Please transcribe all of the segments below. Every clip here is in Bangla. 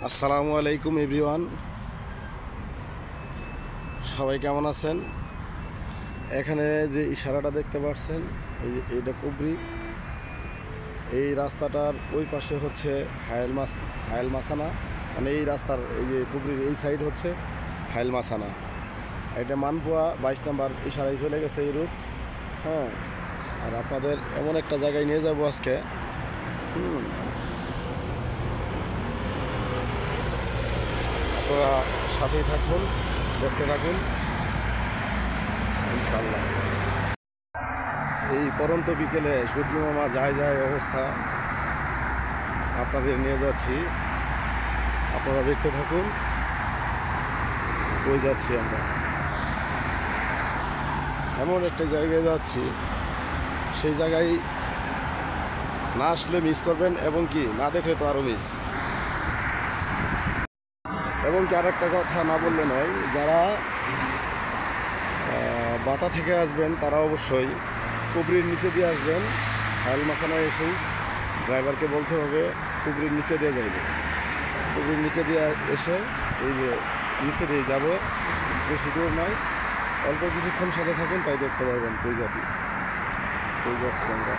আসসালামু আলাইকুম এভরিওয়ান, সবাই কেমন আছেন? এখানে যে ইশারাটা দেখতে পাচ্ছেন, এইটা কুবরি। এই রাস্তাটার ওই পাশে হচ্ছে হায়েল মাসানা, মানে এই রাস্তার এই যে কুবরির এই সাইড হচ্ছে হায়েল মাসানা। এটা মানপুয়া 22 নম্বর ইশারায় চলে গেছে এই রুট। হ্যাঁ, আর আপনাদের এমন একটা জায়গায় নিয়ে যাব আজকে। আপনারা সাথেই থাকুন, দেখতে থাকুন ইনশাআল্লাহ। এই পরন্ত বিকেলে সূর্য মামা যায় অবস্থা আপনাদের নিয়ে যাচ্ছি, আপনারা দেখতে থাকুন। কই যাচ্ছি আমরা? এমন একটা জায়গায় যাচ্ছি, সেই জায়গায় না আসলে মিস করবেন, এবং কি না দেখলে তো আরও মিস। এবং কি আরেকটা কথা না বললে নয়, যারা বাতা থেকে আসবেন তারা অবশ্যই কুবরির নিচে দিয়ে আসবেন। হায়েল মাসানায় এসেই ড্রাইভারকে বলতে হবে কুবরির নিচে দিয়ে যাইবে। কুবরির নিচে দিয়ে এসে এই যে নিচে দিয়ে যাবে, বেশি দূর নয়, অল্প কিছুক্ষণ সাথে থাকুন, তাই দেখতে পারবেন কই যাচ্ছি আমরা।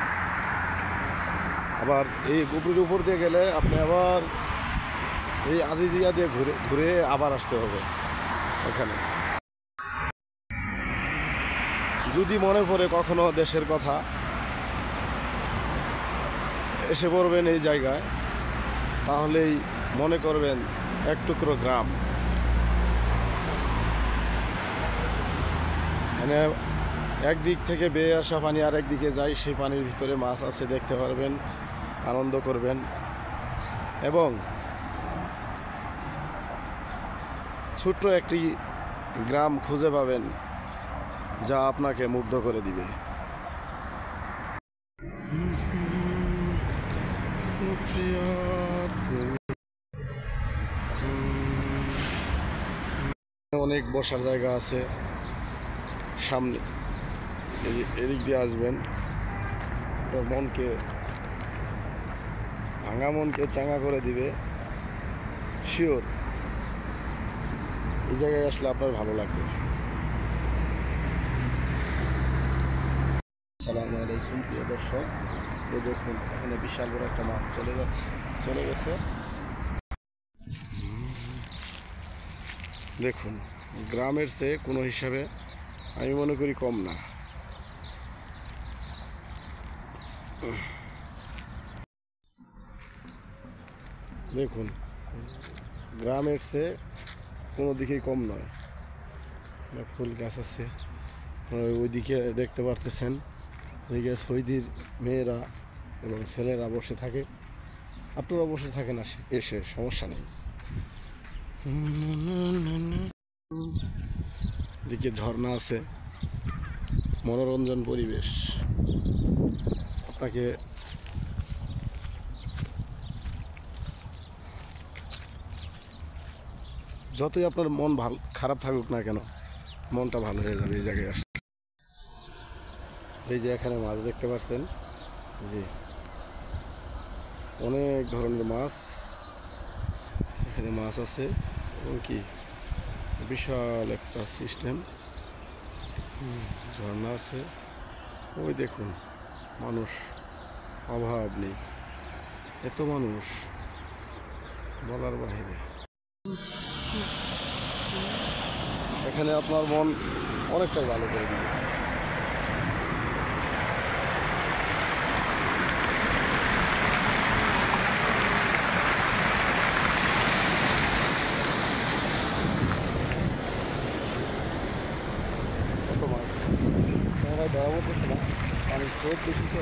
আবার এই কুবরির উপর দিয়ে গেলে আপনি আবার এই আজিজিয়া দিয়ে ঘুরে আবার আসতে হবে এখানে। যদি মনে পড়ে কখনো দেশের কথা, এসে পড়বেন এই জায়গায়, তাহলেই মনে করবেন এক টুকরো গ্রাম। মানে একদিক থেকে বেয়ে আসা পানি আর একদিকে যায়, সেই পানির ভিতরে মাছ আছে, দেখতে পারবেন, আনন্দ করবেন, এবং ছোট্ট একটি গ্রাম খুঁজে পাবেন যা আপনাকে মুগ্ধ করে দিবে। অনেক বসার জায়গা আছে সামনে, এদিক দিয়ে আসবেন, মনকে ভাঙা মনকে চাঙ্গা করে দিবে শিওর। এই জায়গায় আসলে আপনার ভালো লাগবে। আসসালামু আলাইকুম প্রিয় দর্শক, তো দেখুন এখানে বিশাল বড় একটা মাছ চলে গেছে। দেখুন, গ্রামের চেয়ে কোনো হিসাবে আমি মনে করি কম না। দেখুন, গ্রামের চেয়ে কোনো দিকেই কম নয়। ফুল গাছ আছে, ওইদিকে দেখতে পারতেছেন, ওইদিকে সৌদির মেয়েরা এবং ছেলেরা বসে থাকে। আপনারা বসে থাকেন, এসে সমস্যা নেই। এদিকে ঝর্ণা আছে, মনোরঞ্জন পরিবেশ। আপনাকে যতই আপনার মন খারাপ থাকুক না কেন, মনটা ভালো হয়ে যাবে এই জায়গায় আসলে। এই যে এখানে মাছ দেখতে পাচ্ছেন, জি, অনেক ধরনের মাছ এখানে মাছ আছে, এবং কি বিশাল একটা সিস্টেম। ঝর্ণা আছে, ওই দেখুন মানুষ অভাব নেই, এত মানুষ বলার বাহিরে। এখানে আপনার মন অনেকটাই ভালো করে দিবে। কত মাছ ধরা পড়তেছে না, পানির স্রোত বেশি তো।